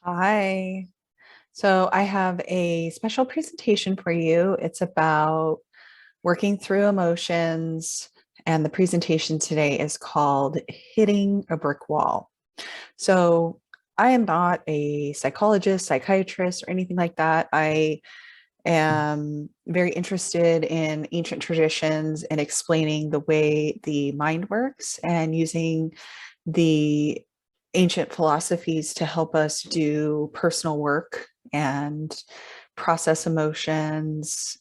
Hi. So I have a special presentation for you. It's about working through emotions, and the presentation today is called Hitting a Brick Wall. So I am not a psychologist, psychiatrist, or anything like that. I am very interested in ancient traditions and explaining the way the mind works and using the ancient philosophies to help us do personal work and process emotions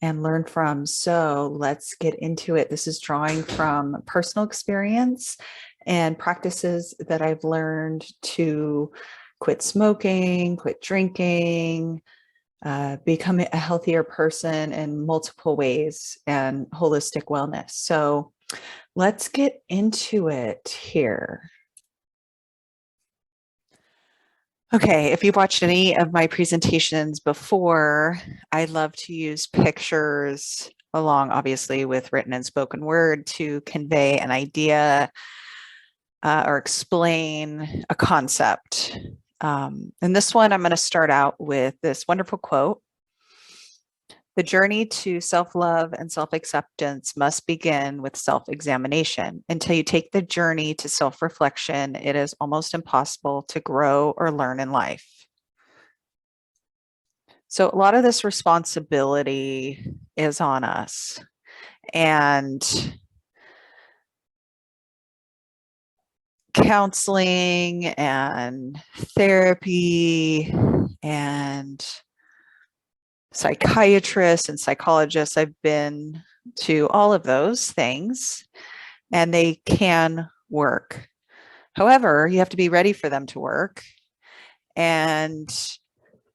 and learn from. So let's get into it. This is drawing from personal experience and practices that I've learned to quit smoking, quit drinking, become a healthier person in multiple ways and holistic wellness. So let's get into it here. Okay, if you've watched any of my presentations before, I love to use pictures along, obviously, with written and spoken word to convey an idea or explain a concept. And this one, I'm going to start out with this wonderful quote. The journey to self-love and self-acceptance must begin with self-examination. Until you take the journey to self-reflection, it is almost impossible to grow or learn in life. So a lot of this responsibility is on us. And counseling and therapy and psychiatrists and psychologists, I've been to all of those things, and they can work. However, you have to be ready for them to work. And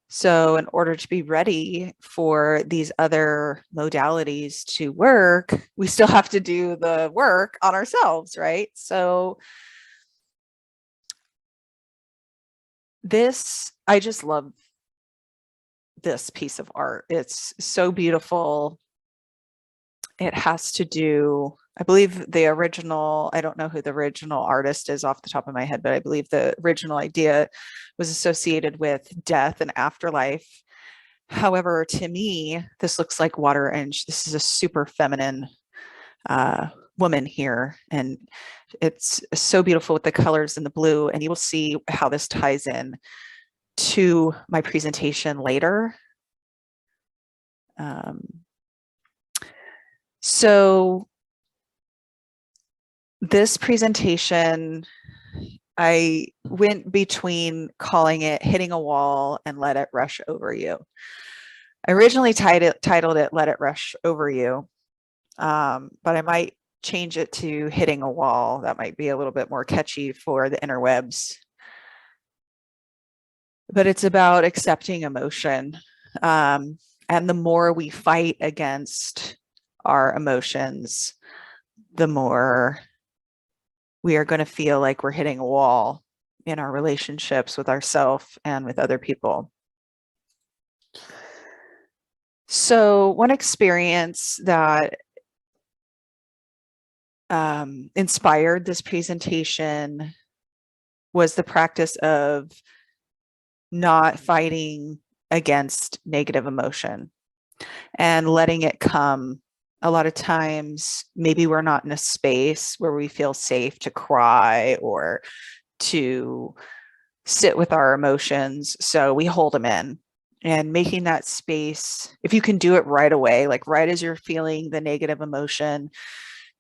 so, in order to be ready for these other modalities to work, we still have to do the work on ourselves, right? So, I just love this piece of art. It's so beautiful. It has to do, I believe the original, I don't know who the original artist is off the top of my head, but I believe the original idea was associated with death and afterlife. However, to me, this looks like water, and this is a super feminine woman here. And it's so beautiful with the colors and the blue. And you will see how this ties in to my presentation later. So this presentation, I went between calling it Hitting a Wall and Let It Rush Over You. I originally titled it Let It Rush Over You, but I might change it to Hitting a Wall. That might be a little bit more catchy for the interwebs. But it's about accepting emotion. And the more we fight against our emotions, the more we are going to feel like we're hitting a wall in our relationships with ourselves and with other people. So one experience that inspired this presentation was the practice of not fighting against negative emotion and letting it come. A lot of times, maybe we're not in a space where we feel safe to cry or to sit with our emotions. So we hold them in, and making that space, if you can do it right away, like right as you're feeling the negative emotion,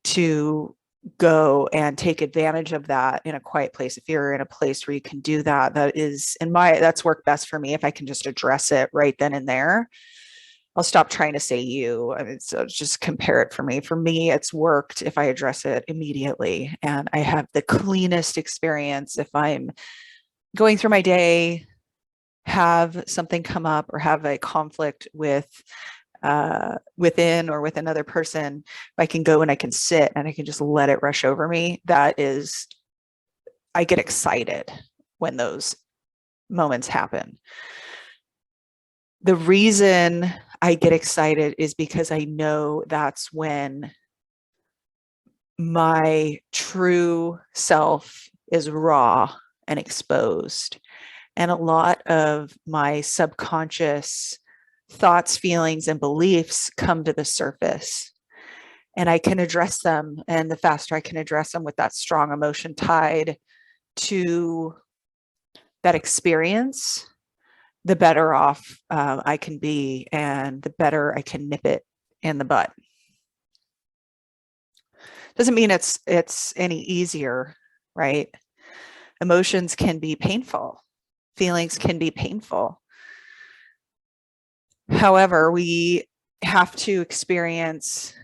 to go and take advantage of that in a quiet place. If you're in a place where you can do that, that's worked best for me. If I can just address it right then and there, I'll stop trying to say you. I mean, so just compare it for me. For me, it's worked if I address it immediately, and I have the cleanest experience if I'm going through my day, have something come up or have a conflict within or with another person. I can go and I can sit and I can just let it rush over me. I get excited when those moments happen. The reason I get excited is because I know that's when my true self is raw and exposed. And a lot of my subconscious thoughts, feelings, and beliefs come to the surface. And I can address them. And the faster I can address them with that strong emotion tied to that experience, the better off I can be, and the better I can nip it in the butt. Doesn't mean it's any easier, right? Emotions can be painful. Feelings can be painful. However, we have to experience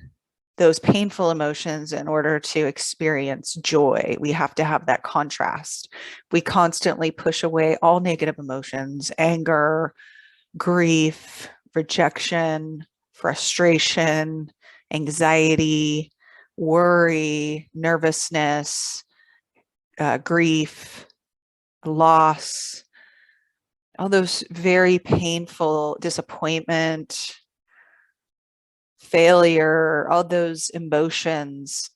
those painful emotions in order to experience joy. We have to have that contrast. We constantly push away all negative emotions, anger, grief, rejection, frustration, anxiety, worry, nervousness, grief, loss, all those very painful, disappointment, failure, all those emotions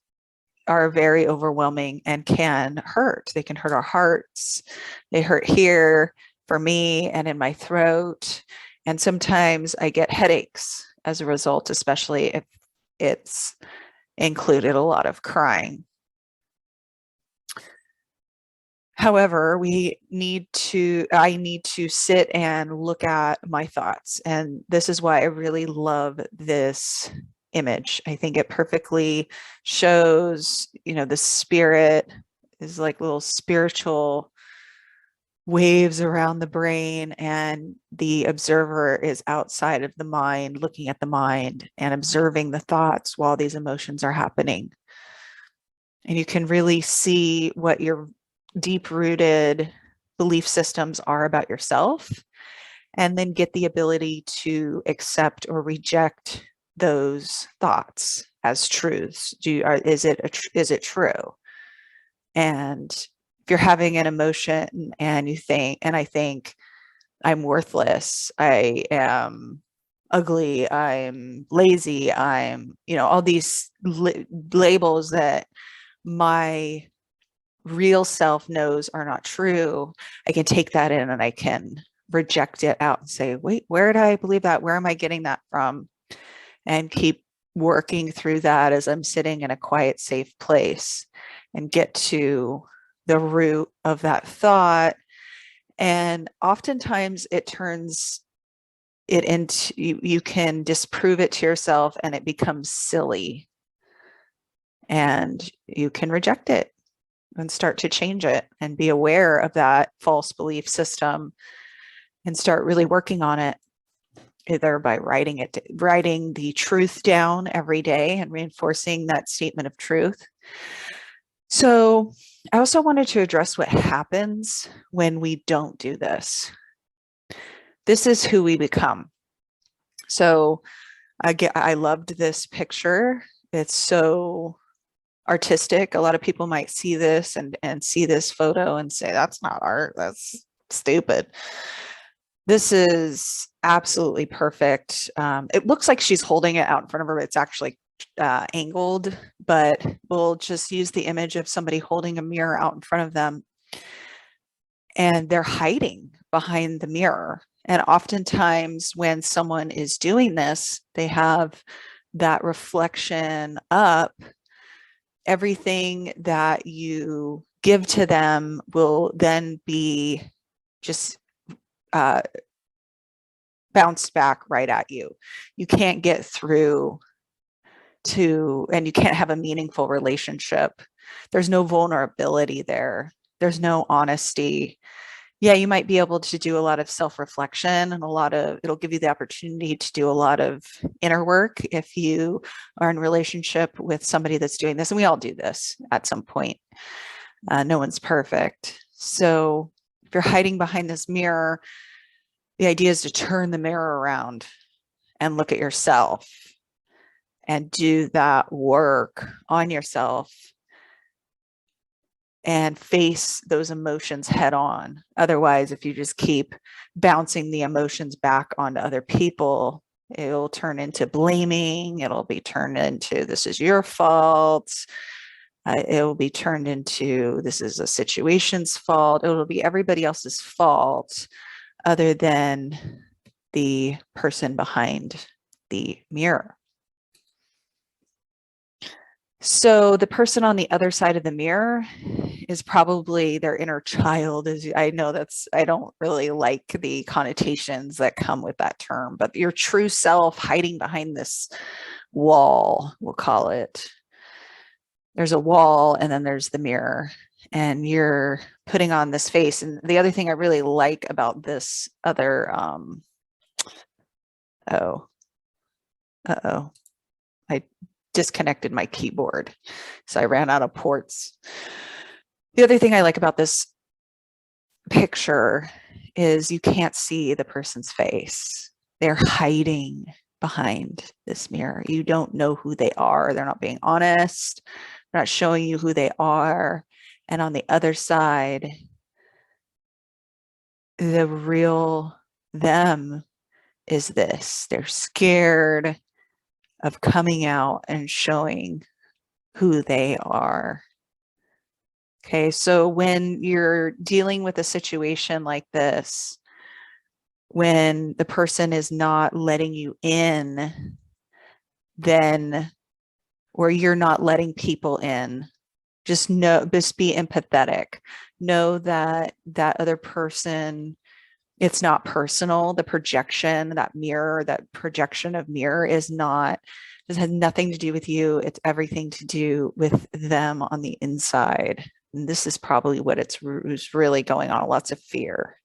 are very overwhelming and can hurt. They can hurt our hearts. They hurt here for me and in my throat. And sometimes I get headaches as a result, especially if it's included a lot of crying. However, I need to sit and look at my thoughts. And this is why I really love this image. I think it perfectly shows, the spirit is like little spiritual waves around the brain, and the observer is outside of the mind, looking at the mind and observing the thoughts while these emotions are happening. And you can really see what your deep-rooted belief systems are about yourself, and then get the ability to accept or reject those thoughts as truths. Is it true? And if you're having an emotion and I think I'm worthless, I am ugly, I'm lazy, I'm, all these labels that my real self knows are not true, I can take that in and I can reject it out and say, wait, where did I believe that? Where am I getting that from? And keep working through that as I'm sitting in a quiet, safe place, and get to the root of that thought. And oftentimes it turns it into, you can disprove it to yourself and it becomes silly, and you can reject it and start to change it and be aware of that false belief system and start really working on it, either by writing the truth down every day and reinforcing that statement of truth. So I also wanted to address what happens when we don't do this. This is who we become. So I loved this picture. It's so artistic. A lot of people might see this and see this photo and say, that's not art, that's stupid. This is absolutely perfect. It looks like she's holding it out in front of her, but it's actually angled, but we'll just use the image of somebody holding a mirror out in front of them, and they're hiding behind the mirror. And oftentimes when someone is doing this, they have that reflection up. Everything that you give to them will then be just bounced back right at you. You can't get through and you can't have a meaningful relationship. There's no vulnerability there. There's no honesty. Yeah, you might be able to do a lot of self-reflection, and it'll give you the opportunity to do a lot of inner work if you are in relationship with somebody that's doing this. And we all do this at some point. No one's perfect. So if you're hiding behind this mirror, the idea is to turn the mirror around and look at yourself and do that work on yourself and face those emotions head on. Otherwise, if you just keep bouncing the emotions back onto other people, it'll turn into blaming. It'll be turned into, this is your fault. it will be turned into this is a situation's fault. It will be everybody else's fault other than the person behind the mirror. So the person on the other side of the mirror is probably their inner child. As I know I don't really like the connotations that come with that term, but your true self hiding behind this wall, we'll call it. There's a wall and then there's the mirror, and you're putting on this face. And the other thing I really like about this other, I disconnected my keyboard, so I ran out of ports. The other thing I like about this picture is you can't see the person's face. They're hiding behind this mirror. You don't know who they are. They're not being honest. They're not showing you who they are. And on the other side, the real them is this. They're scared of coming out and showing who they are. Okay, so when you're dealing with a situation like this, when the person is not letting you in, then, or you're not letting people in, just be empathetic. Know that that other person, it's not personal. The projection, that mirror, that projection of mirror is not, this has nothing to do with you. It's everything to do with them on the inside. And this is probably what it's really going on, lots of fear.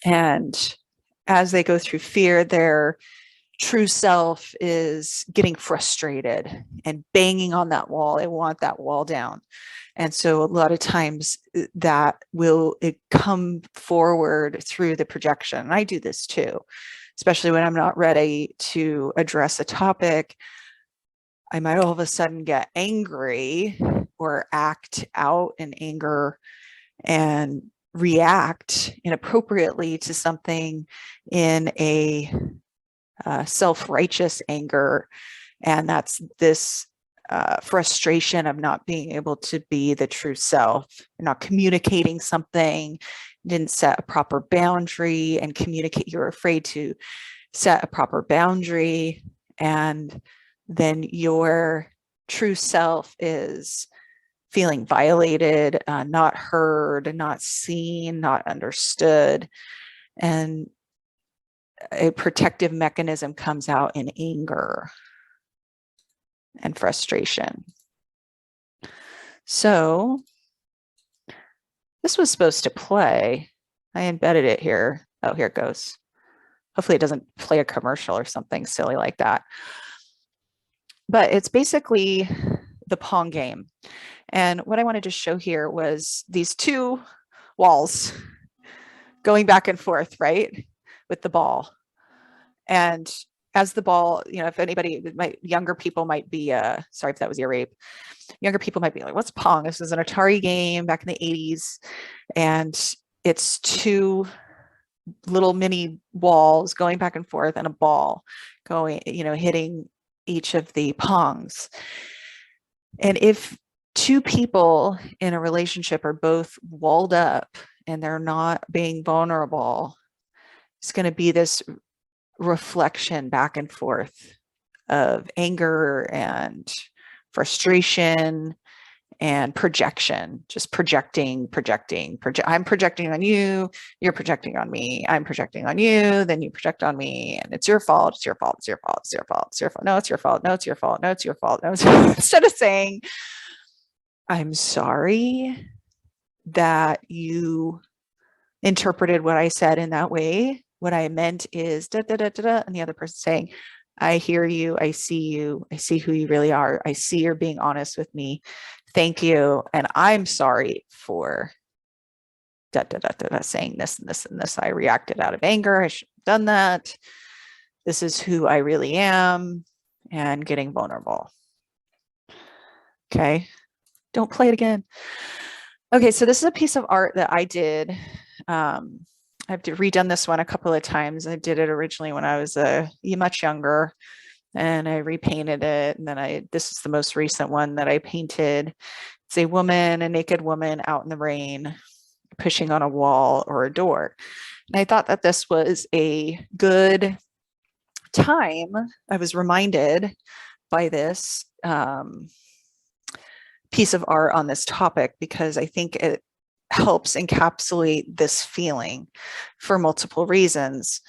And as they go through fear, their true self is getting frustrated and banging on that wall. They want that wall down. And so a lot of times that will come forward through the projection. And I do this too, especially when I'm not ready to address a topic. I might all of a sudden get angry or act out in anger and react inappropriately to something in a self-righteous anger. And that's this frustration of not being able to be the true self, not communicating something, didn't set a proper boundary and communicate. You're afraid to set a proper boundary. And then your true self is feeling violated, not heard, not seen, not understood. And a protective mechanism comes out in anger and frustration. So this was supposed to play. I embedded it here. Oh, here it goes. Hopefully it doesn't play a commercial or something silly like that. But it's basically the Pong game. And what I wanted to show here was these two walls going back and forth, right, with the ball. And as the ball, you know, if anybody, younger people might be, sorry if that was your rape, younger people might be like, what's Pong? This is an Atari game back in the 80s. And it's two little mini walls going back and forth and a ball going, you know, hitting each of the Pongs. And if two people in a relationship are both walled up and they're not being vulnerable, it's going to be this reflection back and forth of anger and frustration and projection, just projecting. I'm projecting on you, you're projecting on me, I'm projecting on you, then you project on me, and it's your fault, it's your fault, it's your fault, it's your fault, it's your fault, no, it's your fault, no, it's your fault, no, it's your fault, no, it's your fault. Instead of saying, I'm sorry that you interpreted what I said in that way. What I meant is da da da da da, and the other person saying, I hear you, I see who you really are. I see you're being honest with me. Thank you. And I'm sorry for da da da da, da saying this and this and this. I reacted out of anger. I should have done that. This is who I really am, and getting vulnerable. Okay. Don't play it again. Okay, so this is a piece of art that I did. I've redone this one a couple of times. I did it originally when I was much younger, and I repainted it. And then this is the most recent one that I painted. It's a woman, a naked woman out in the rain, pushing on a wall or a door. And I thought that this was a good time. I was reminded by this piece of art on this topic because I think it helps encapsulate this feeling for multiple reasons.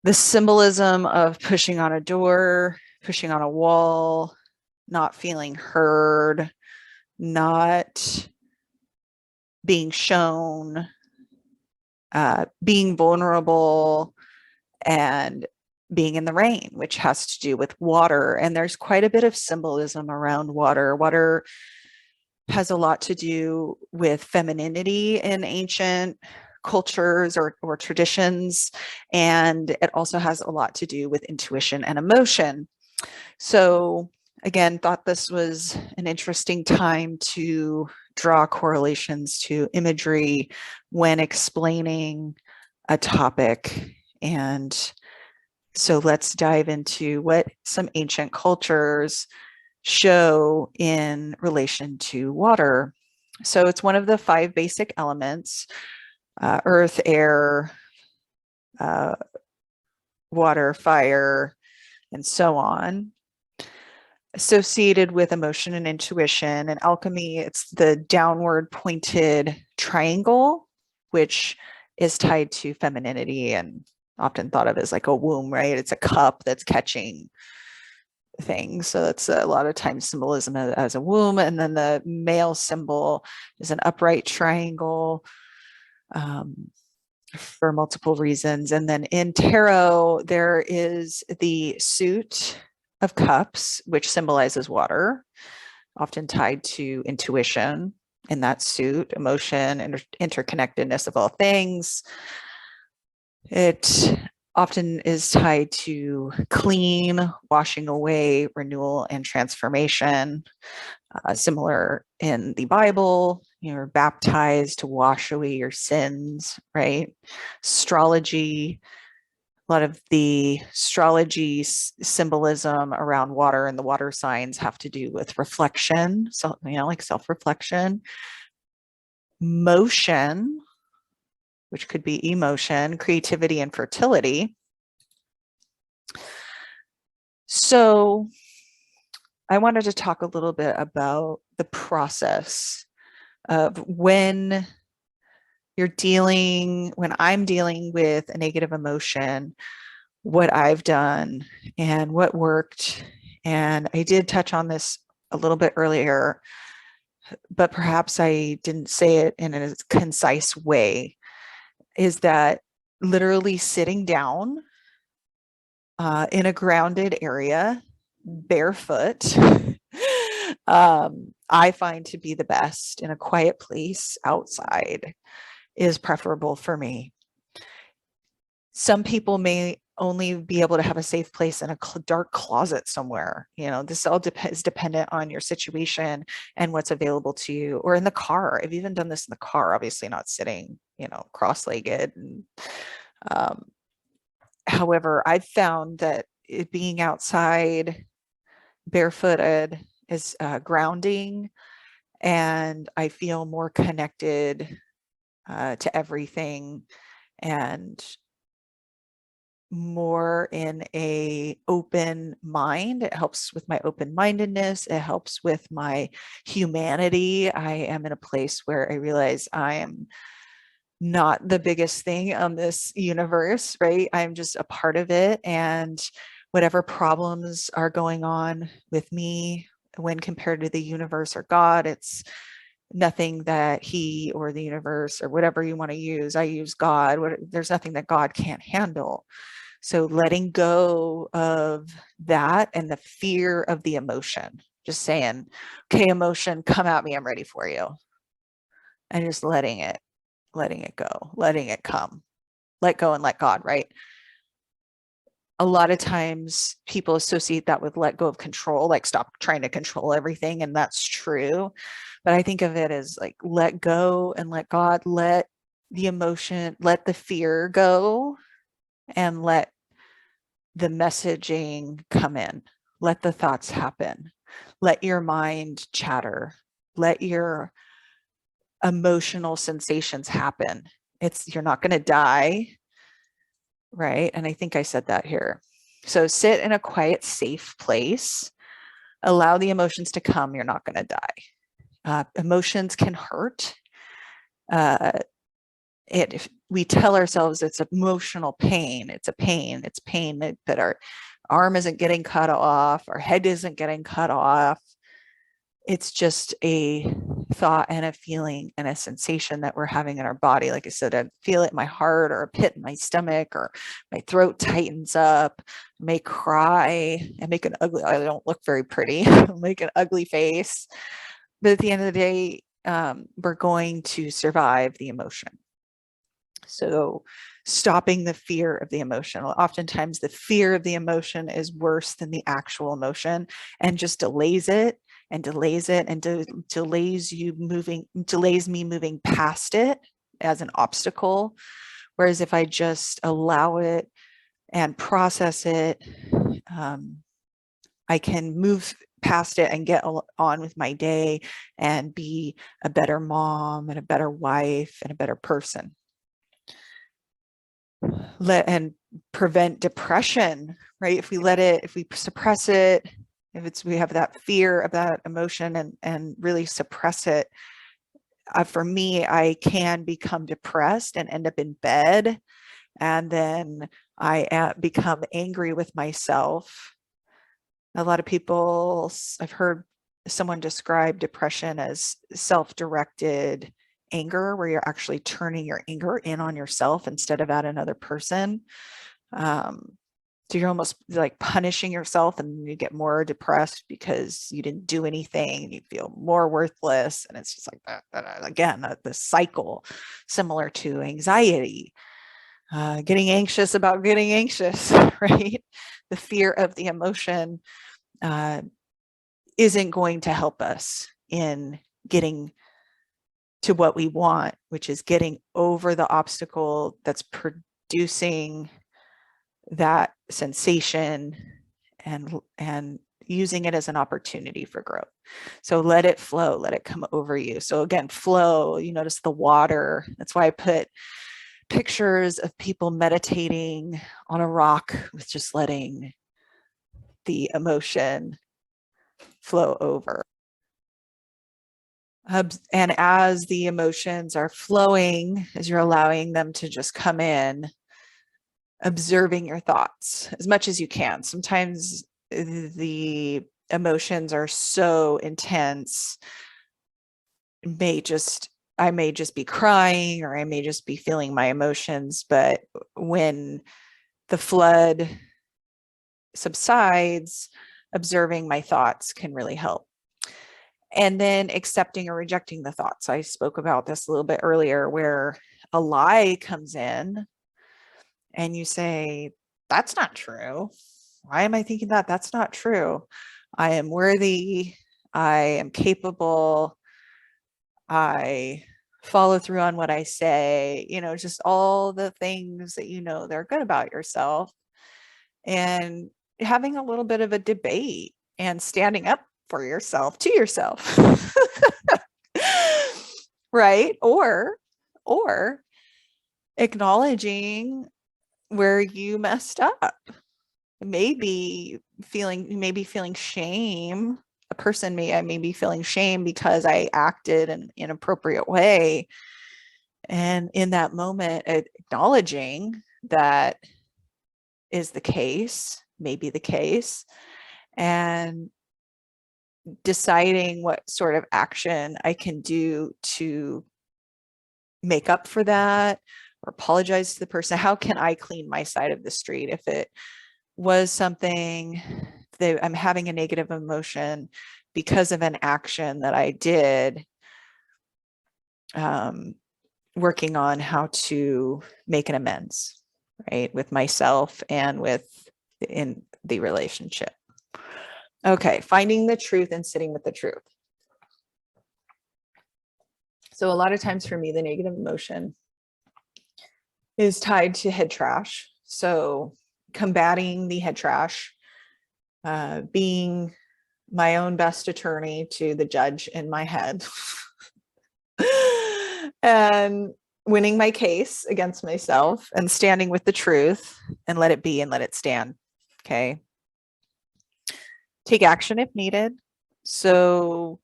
The symbolism of pushing on a door, pushing on a wall, not feeling heard, not being shown, being vulnerable, and being in the rain, which has to do with water. And there's quite a bit of symbolism around water. Water has a lot to do with femininity in ancient cultures or traditions. And it also has a lot to do with intuition and emotion. So again, thought this was an interesting time to draw correlations to imagery when explaining a topic. And so let's dive into what some ancient cultures show in relation to water. So it's one of the 5 basic elements, earth, air, water, fire, and so on. Associated with emotion and intuition. In alchemy, it's the downward pointed triangle, which is tied to femininity and often thought of as like a womb, right? It's a cup that's catching things. So that's a lot of times symbolism as a womb. And then the male symbol is an upright triangle for multiple reasons. And then in tarot, there is the suit of cups, which symbolizes water, often tied to intuition in that suit, emotion, and interconnectedness of all things. It often is tied to clean, washing away, renewal, and transformation. Similar in the Bible, you're baptized to wash away your sins, right? Astrology, a lot of the astrology symbolism around water and the water signs have to do with reflection, so like self-reflection, motion, which could be emotion, creativity, and fertility. So I wanted to talk a little bit about the process of when I'm dealing with a negative emotion, what I've done and what worked. And I did touch on this a little bit earlier, but perhaps I didn't say it in a concise way, is that literally sitting down in a grounded area, barefoot, I find to be the best. In a quiet place outside is preferable for me. Some people may only be able to have a safe place in a dark closet somewhere. This all is dependent on your situation and what's available to you, or in the car. I've even done this in the car, obviously not sitting, cross-legged. However, I've found that being outside barefooted is grounding, and I feel more connected to everything and more in a open mind. It helps with my open-mindedness. It helps with my humanity. I am in a place where I realize I am not the biggest thing on this universe, right? I'm just a part of it. And whatever problems are going on with me when compared to the universe or God, it's nothing that he or the universe or whatever you want to use. I use God. There's nothing that God can't handle. So letting go of that and the fear of the emotion, just saying, okay, emotion, come at me. I'm ready for you. And just letting it go, letting it come, let go and let God, right? A lot of times people associate that with let go of control, like stop trying to control everything. And that's true. But I think of it as like, let go and let God, let the emotion, let the fear go, and let the messaging come in. Let the thoughts happen. Let your mind chatter. Let your emotional sensations happen. You're not going to die, right? And I think I said that here. So sit in a quiet, safe place. Allow the emotions to come. You're not going to die. Emotions can hurt. If we tell ourselves it's emotional pain, it's pain that our arm isn't getting cut off, our head isn't getting cut off. It's just a thought and a feeling and a sensation that we're having in our body. Like I said, I feel it in my heart or a pit in my stomach, or my throat tightens up, I may cry and make an ugly, I don't look very pretty, make an ugly face. But at the end of the day, we're going to survive the emotion. So stopping the fear of the emotion. Oftentimes the fear of the emotion is worse than the actual emotion, and just delays it and delays it and delays me moving past it as an obstacle. Whereas if I just allow it and process it, I can move past it and get on with my day and be a better mom and a better wife and a better person. And prevent depression, right? If we suppress it, we have that fear of that emotion and really suppress it, for me, I can become depressed and end up in bed. And then I become angry with myself. A lot of people, I've heard someone describe depression as self-directed anger, where you're actually turning your anger in on yourself instead of at another person. So you're almost like punishing yourself, and you get more depressed because you didn't do anything, and you feel more worthless. And it's just like that again, the cycle, similar to anxiety, getting anxious about getting anxious, right? The fear of the emotion isn't going to help us in getting to what we want, which is getting over the obstacle that's producing that sensation and using it as an opportunity for growth. So let it flow, let it come over you. So again, flow, you notice the water. That's why I put pictures of people meditating on a rock with just letting the emotion flow over. And as the emotions are flowing, as you're allowing them to just come in, observing your thoughts as much as you can. Sometimes the emotions are so intense, I may just be crying, or I may just be feeling my emotions. But when the flood subsides, observing my thoughts can really help. And then accepting or rejecting the thoughts. I spoke about this a little bit earlier, where a lie comes in and you say, that's not true. Why am I thinking that? That's not true. I am worthy. I am capable. I follow through on what I say, just all the things that they're good about yourself. And having a little bit of a debate and standing up for yourself to yourself. Right? Or acknowledging where you messed up. Maybe feeling shame. A person may be feeling shame because I acted in an inappropriate way. And in that moment, acknowledging that is the case, may be the case, and deciding what sort of action I can do to make up for that or apologize to the person. How can I clean my side of the street? If it was something that I'm having a negative emotion because of an action that I did, working on how to make an amends, right, with myself and in the relationship. Okay, finding the truth and sitting with the truth. So a lot of times for me, the negative emotion is tied to head trash. So combating the head trash, being my own best attorney to the judge in my head, and winning my case against myself and standing with the truth and let it be and let it stand. Okay. Take action if needed. So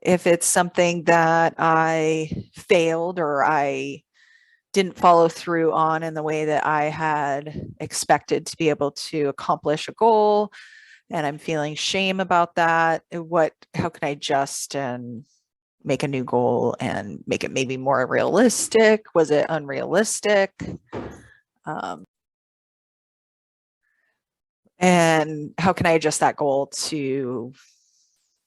if it's something that I failed or I didn't follow through on in the way that I had expected to be able to accomplish a goal, and I'm feeling shame about that, how can I adjust and make a new goal and make it maybe more realistic? Was it unrealistic? And how can I adjust that goal to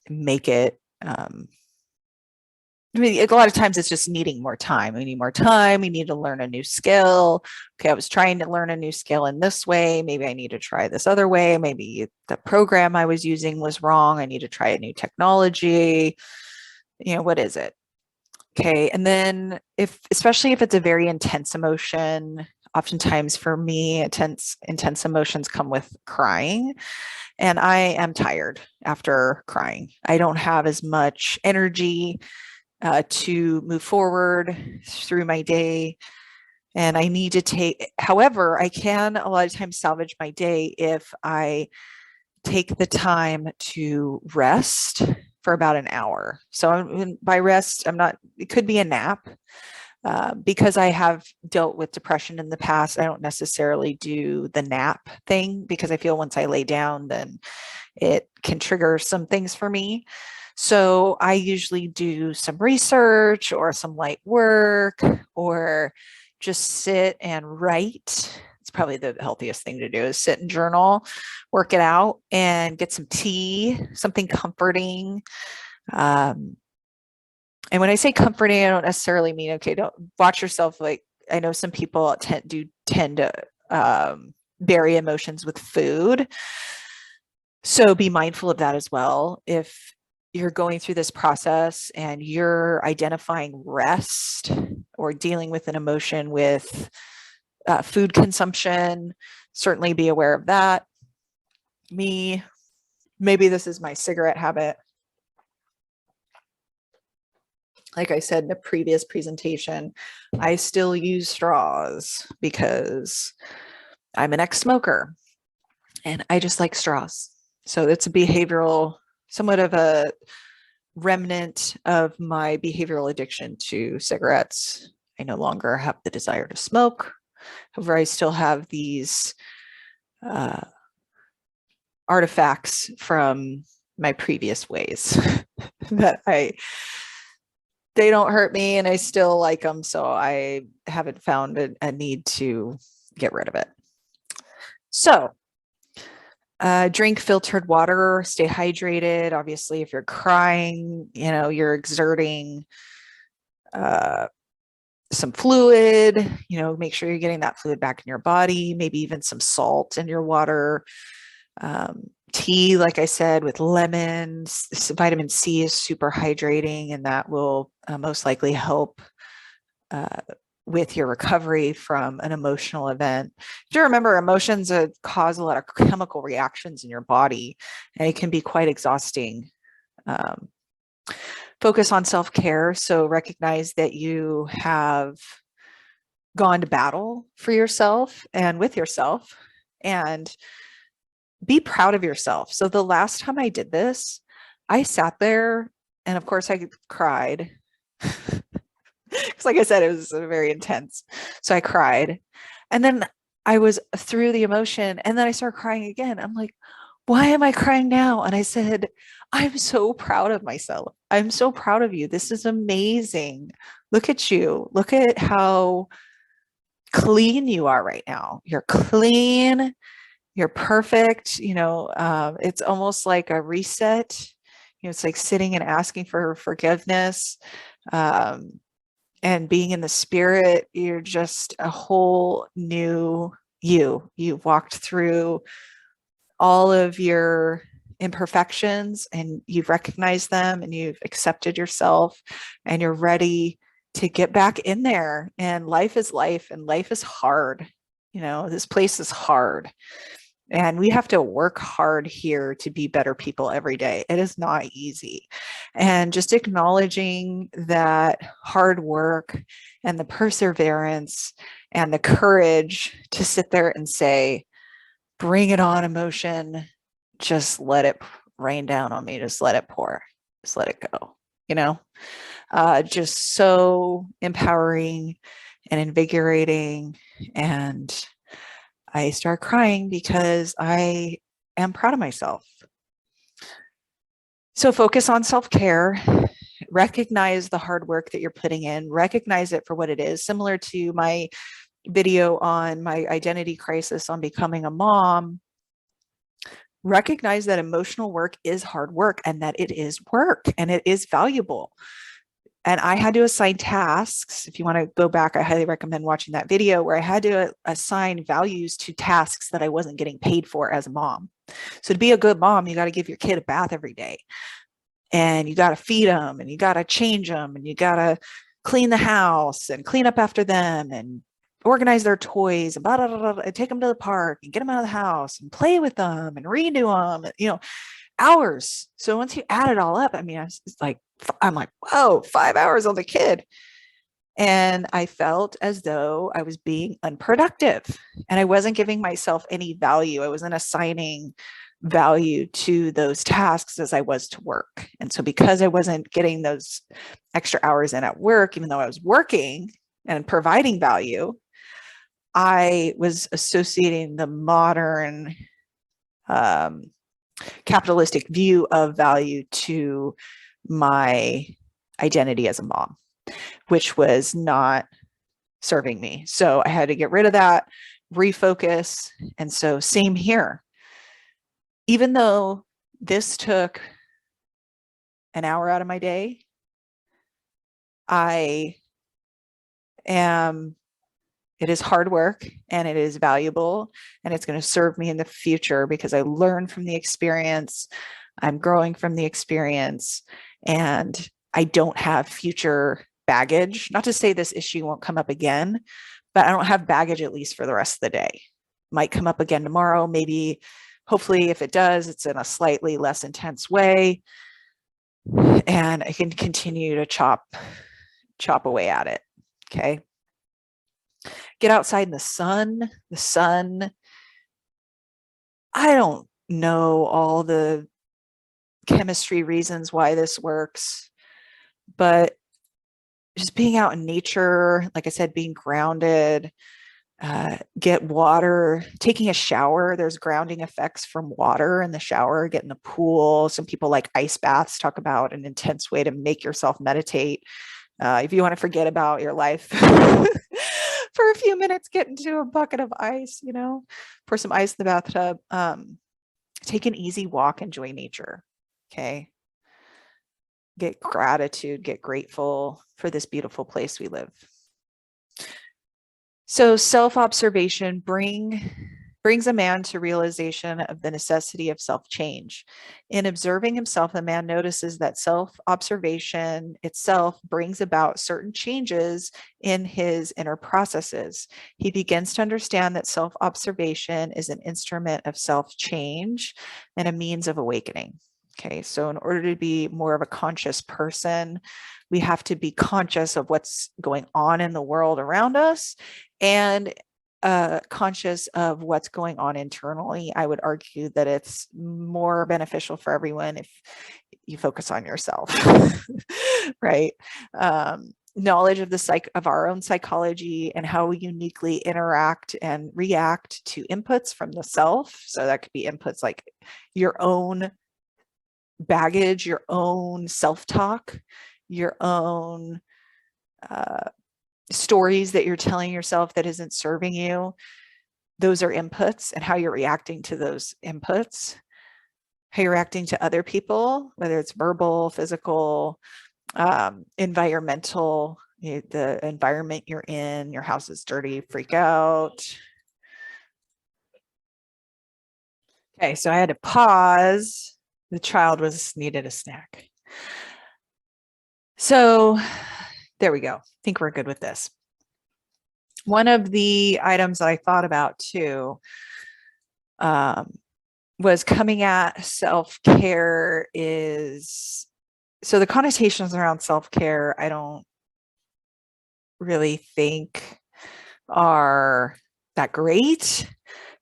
make it I mean, a lot of times it's just needing more time. We need more time. We need to learn a new skill. Okay, I was trying to learn a new skill in this way. Maybe I need to try this other way. Maybe the program I was using was wrong. I need to try a new technology. What is it? Okay, and then especially if it's a very intense emotion, oftentimes for me, intense emotions come with crying. And I am tired after crying. I don't have as much energy to move forward through my day. And I need to however, I can a lot of times salvage my day if I take the time to rest for about an hour. So by rest, it could be a nap. Because I have dealt with depression in the past, I don't necessarily do the nap thing because I feel once I lay down, then it can trigger some things for me. So I usually do some research or some light work or just sit and write. It's probably the healthiest thing to do is sit and journal, work it out, and get some tea, something comforting. And when I say comforting, I don't necessarily mean, okay, don't watch yourself. Like, I know some people tend to bury emotions with food. So be mindful of that as well. If you're going through this process and you're identifying rest or dealing with an emotion with food consumption, certainly be aware of that. Maybe this is my cigarette habit. Like I said in the previous presentation, I still use straws because I'm an ex-smoker and I just like straws. So it's somewhat of a remnant of my behavioral addiction to cigarettes. I no longer have the desire to smoke. However, I still have these artifacts from my previous ways that they don't hurt me and I still like them. So I haven't found a need to get rid of it. So drink filtered water, stay hydrated. Obviously, if you're crying, you're exerting some fluid, make sure you're getting that fluid back in your body, maybe even some salt in your water. Tea, like I said, with lemons, vitamin C is super hydrating, and that will most likely help with your recovery from an emotional event. Do remember emotions cause a lot of chemical reactions in your body, and it can be quite exhausting. Focus on self-care. So recognize that you have gone to battle for yourself and with yourself, and be proud of yourself. So the last time I did this, I sat there and of course I cried. Because like I said, it was very intense. So I cried. And then I was through the emotion and then I started crying again. I'm like, why am I crying now? And I said, I'm so proud of myself. I'm so proud of you. This is amazing. Look at you. Look at how clean you are right now. You're clean. You're perfect. It's almost like a reset. It's like sitting and asking for forgiveness. And being in the spirit, you're just a whole new you. You've walked through all of your imperfections and you've recognized them and you've accepted yourself and you're ready to get back in there. And life is life and life is hard. This place is hard. And we have to work hard here to be better people every day. It is not easy. And just acknowledging that hard work and the perseverance and the courage to sit there and say, bring it on, emotion, just let it rain down on me. Just let it pour. Just let it go. Just so empowering and invigorating. And I start crying because I am proud of myself. So focus on self-care, recognize the hard work that you're putting in, recognize it for what it is. Similar to my video on my identity crisis on becoming a mom, recognize that emotional work is hard work and that it is work and it is valuable. And I had to assign tasks. If you want to go back, I highly recommend watching that video where I had to assign values to tasks that I wasn't getting paid for as a mom. So to be a good mom, you got to give your kid a bath every day. And you got to feed them and you got to change them and you got to clean the house and clean up after them and organize their toys and, blah, blah, blah, blah, and take them to the park and get them out of the house and play with them and redo them, hours. So once you add it all up, I mean, I'm like, whoa, 5 hours on the kid. And I felt as though I was being unproductive and I wasn't giving myself any value. I wasn't assigning value to those tasks as I was to work. And so because I wasn't getting those extra hours in at work, even though I was working and providing value, I was associating the modern capitalistic view of value to my identity as a mom, which was not serving me. So I had to get rid of that, refocus. And so same here. Even though this took an hour out of my day, it is hard work and it is valuable and it's going to serve me in the future because I learned from the experience. I'm growing from the experience and I don't have future baggage. Not to say this issue won't come up again, but I don't have baggage at least for the rest of the day. Might come up again tomorrow. Maybe, hopefully if it does, it's in a slightly less intense way and I can continue to chop away at it. Okay. Get outside in the sun. The sun, I don't know all the chemistry reasons why this works, but just being out in nature, like I said, being grounded, get water, taking a shower. There's grounding effects from water in the shower, get in the pool. Some people like ice baths, talk about an intense way to make yourself meditate. If you want to forget about your life for a few minutes, get into a bucket of ice, pour some ice in the bathtub, take an easy walk, enjoy nature. Okay. Get gratitude, get grateful for this beautiful place we live. So self-observation brings a man to realization of the necessity of self-change. In observing himself, the man notices that self-observation itself brings about certain changes in his inner processes. He begins to understand that self-observation is an instrument of self-change and a means of awakening. Okay, so in order to be more of a conscious person, we have to be conscious of what's going on in the world around us and conscious of what's going on internally. I would argue that it's more beneficial for everyone if you focus on yourself, right? Knowledge of of our own psychology and how we uniquely interact and react to inputs from the self. So that could be inputs like your own baggage, your own self-talk, your own stories that you're telling yourself that isn't serving you. Those are inputs, and how you're reacting to those inputs, how you're reacting to other people, whether it's verbal, physical, environmental, the environment you're in, your house is dirty, freak out. Okay, so I had to pause. The child needed a snack. So there we go. I think we're good with this. One of the items that I thought about too um, was coming at self-care is, so the connotations around self-care, I don't really think are that great.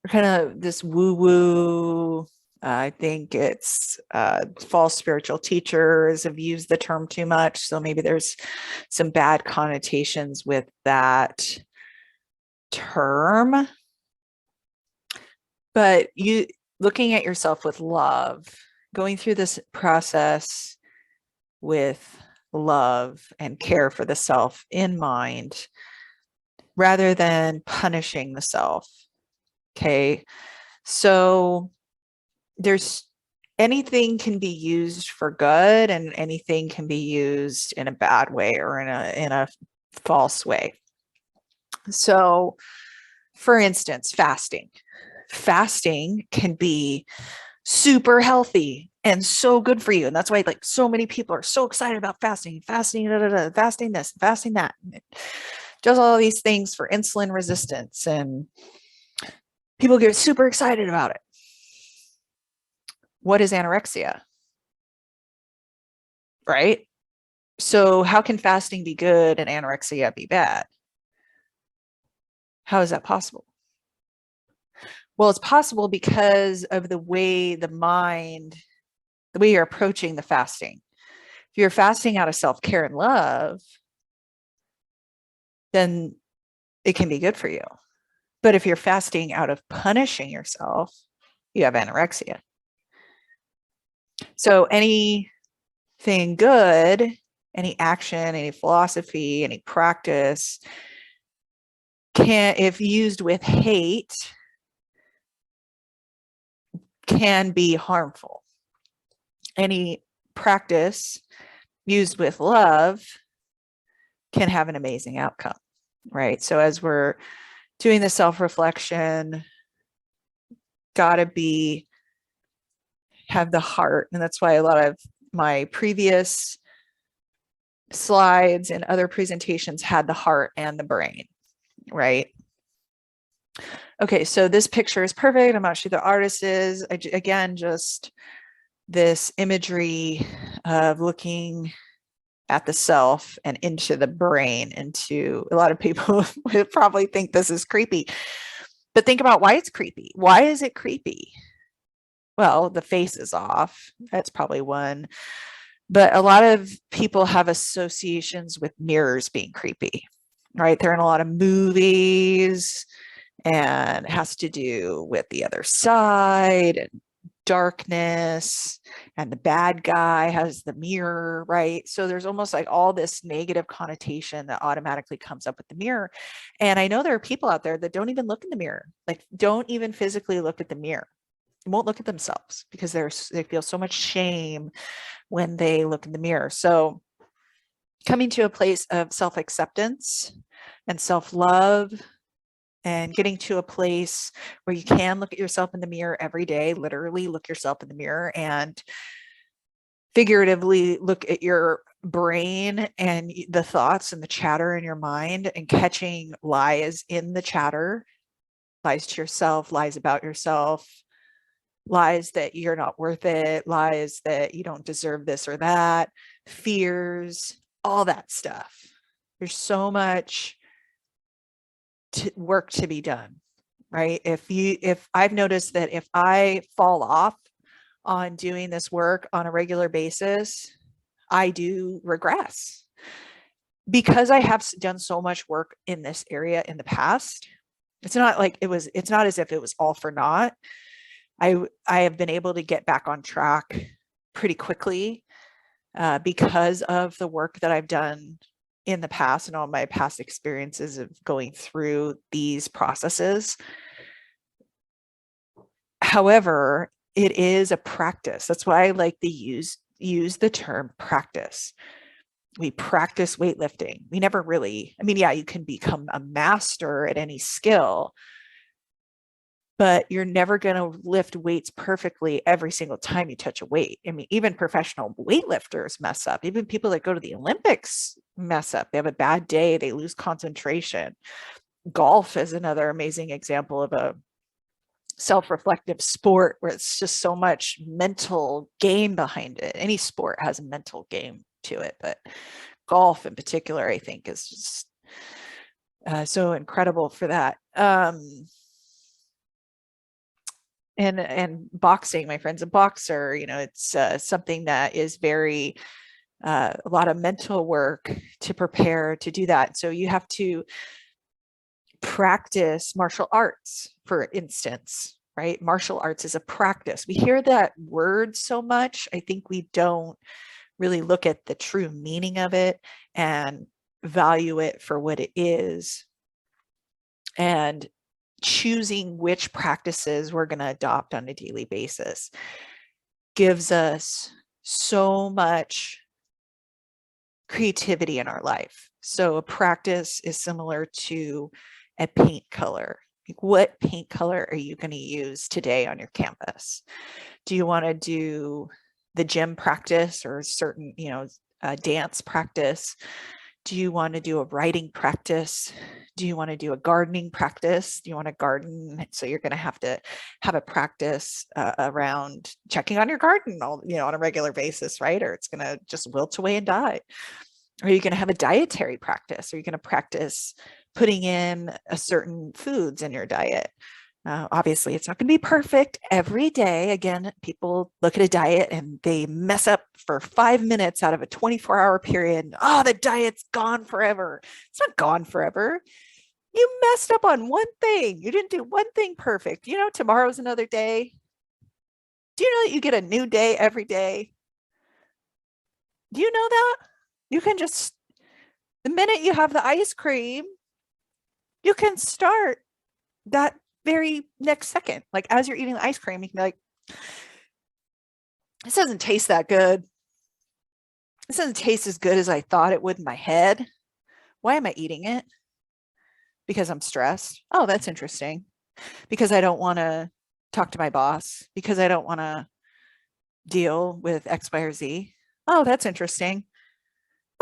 They're kind of this woo-woo. I think it's false spiritual teachers have used the term too much. So maybe there's some bad connotations with that term. But you looking at yourself with love, going through this process with love and care for the self in mind, rather than punishing the self. Okay. So there's anything can be used for good and anything can be used in a bad way or in a false way. So for instance, fasting can be super healthy and so good for you. And that's why like so many people are so excited about fasting, fasting this, fasting that. And it does all these things for insulin resistance and people get super excited about it. What is anorexia? Right? So how can fasting be good and anorexia be bad? How is that possible? Well, it's possible because of the way the mind, the way you're approaching the fasting. If you're fasting out of self-care and love, then it can be good for you. But if you're fasting out of punishing yourself, you have anorexia. So anything good, any action, any philosophy, any practice can, if used with hate, can be harmful. Any practice used with love can have an amazing outcome, right? So as we're doing the self-reflection, gotta be, have the heart. And that's why a lot of my previous slides and other presentations had the heart and the brain, right? Okay, so this picture is perfect. I'm not sure who the artist is. Again, just this imagery of looking at the self and into the brain. Into a lot of people would probably think this is creepy, but think about why it's creepy. Why is it creepy? Well, the face is off. That's probably one. But a lot of people have associations with mirrors being creepy, right? They're in a lot of movies and it has to do with the other side and darkness, and the bad guy has the mirror, right? So there's almost like all this negative connotation that automatically comes up with the mirror. And I know there are people out there that don't even look in the mirror, like don't even physically look at the mirror, won't look at themselves because they feel so much shame when they look in the mirror. So coming to a place of self-acceptance and self-love and getting to a place where you can look at yourself in the mirror every day, literally look yourself in the mirror and figuratively look at your brain and the thoughts and the chatter in your mind and catching lies in the chatter, lies to yourself, lies about yourself, lies that you're not worth it, lies that you don't deserve this or that, fears, all that stuff. There's so much work to be done, right? If I've noticed that if I fall off on doing this work on a regular basis, I do regress because I have done so much work in this area in the past. It's not like it's not as if it was all for naught. I have been able to get back on track pretty quickly because of the work that I've done in the past and all my past experiences of going through these processes. However, it is a practice. That's why I like to use the term practice. We practice weightlifting. We never really, I mean, yeah, you can become a master at any skill, but you're never going to lift weights perfectly every single time you touch a weight. I mean, even professional weightlifters mess up. Even people that go to the Olympics mess up. They have a bad day, they lose concentration. Golf is another amazing example of a self-reflective sport where it's just so much mental game behind it. Any sport has a mental game to it, but golf in particular, I think, is just so incredible for that. And boxing, my friend's a boxer, you know, it's something that is very a lot of mental work to prepare to do that. So you have to practice martial arts, for instance, right? Martial arts is a practice. We hear that word so much. I think we don't really look at the true meaning of it and value it for what it is. And choosing which practices we're going to adopt on a daily basis gives us so much creativity in our life. So a practice is similar to a paint color. Like, what paint color are you going to use today on your canvas? Do you want to do the gym practice or certain, you know, dance practice? Do you want to do a writing practice? Do you want to do a gardening practice? Do you want to garden? So you're going to have a practice around checking on your garden, you know, on a regular basis, right? Or it's going to just wilt away and die. Are you going to have a dietary practice? Are you going to practice putting in a certain foods in your diet? Obviously, it's not going to be perfect every day. Again, people look at a diet and they mess up for 5 minutes out of a 24-hour period. Oh, the diet's gone forever. It's not gone forever. You messed up on one thing. You didn't do one thing perfect. You know, tomorrow's another day. Do you know that you get a new day every day? Do you know that? You can just, the minute you have the ice cream, you can start that very next second. Like as you're eating the ice cream, you can be like, this doesn't taste that good. This doesn't taste as good as I thought it would in my head. Why am I eating it? Because I'm stressed. Oh, that's interesting. Because I don't want to talk to my boss. Because I don't want to deal with X, Y, or Z. Oh, that's interesting.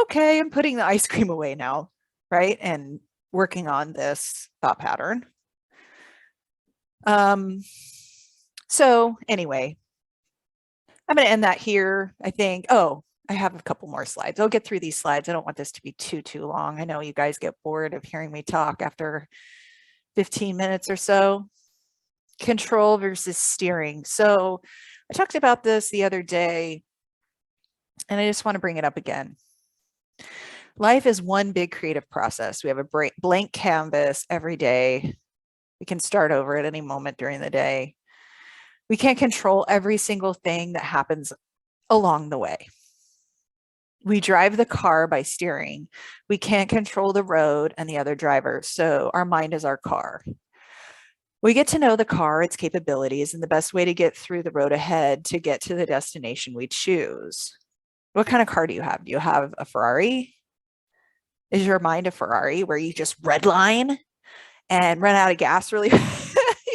Okay, I'm putting the ice cream away now, right? And working on this thought pattern. So anyway, I'm going to end that here, I think. Oh, I have a couple more slides. I'll get through these slides. I don't want this to be too long. I know you guys get bored of hearing me talk after 15 minutes or so. Control versus steering. So I talked about this the other day, and I just want to bring it up again. Life is one big creative process. We have a blank canvas every day. We can start over at any moment during the day. We can't control every single thing that happens along the way. We drive the car by steering. We can't control the road and the other drivers. So our mind is our car. We get to know the car, its capabilities, and the best way to get through the road ahead to get to the destination we choose. What kind of car do you have? Do you have a Ferrari? Is your mind a Ferrari where you just redline and run out of gas really?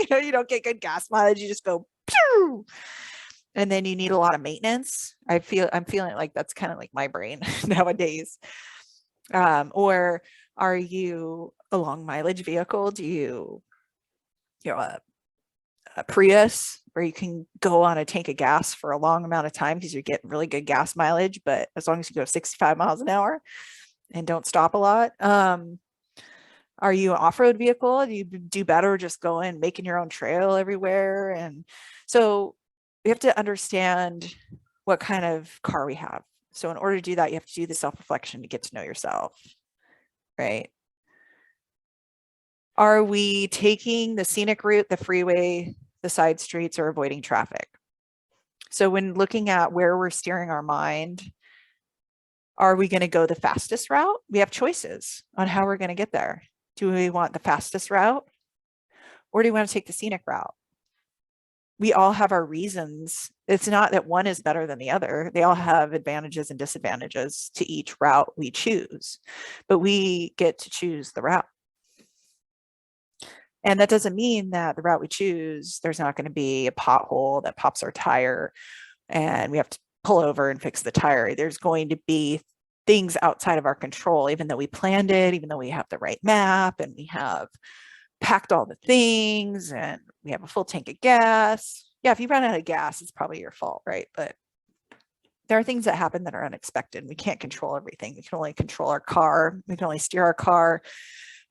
You don't get good gas mileage. You just go, pew! And then you need a lot of maintenance. I'm feeling like that's kind of like my brain nowadays. Or are you a long mileage vehicle? Do you a Prius where you can go on a tank of gas for a long amount of time because you're getting really good gas mileage, but as long as you go 65 miles an hour and don't stop a lot. Are you an off-road vehicle? Do you do better just going, making your own trail everywhere? And so we have to understand what kind of car we have. So in order to do that, you have to do the self-reflection to get to know yourself, right? Are we taking the scenic route, the freeway, the side streets, or avoiding traffic? So when looking at where we're steering our mind, are we going to go the fastest route? We have choices on how we're going to get there. Do we want the fastest route, or do we want to take the scenic route? We all have our reasons. It's not that one is better than the other. They all have advantages and disadvantages to each route we choose, but we get to choose the route. And that doesn't mean that the route we choose, there's not going to be a pothole that pops our tire and we have to pull over and fix the tire. There's going to be things outside of our control, even though we planned it, even though we have the right map and we have packed all the things and we have a full tank of gas. Yeah, if you run out of gas, it's probably your fault, right? But there are things that happen that are unexpected. We can't control everything. We can only control our car. We can only steer our car,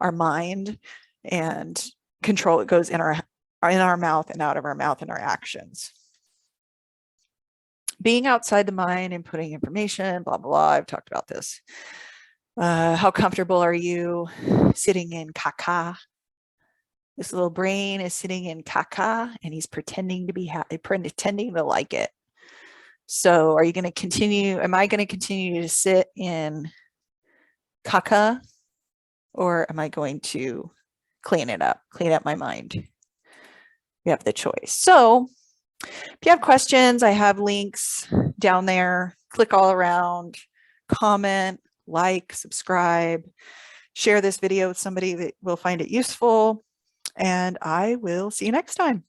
our mind, and control what goes in our mouth and out of our mouth and our actions. Being outside the mind and putting information, blah, blah, blah. I've talked about this. How comfortable are you sitting in caca? This little brain is sitting in caca and he's pretending to be happy, pretending to like it. So are you going to continue? Am I going to continue to sit in caca, or am I going to clean up my mind? You have the choice. So if you have questions, I have links down there. Click all around, comment, like, subscribe, share this video with somebody that will find it useful, and I will see you next time.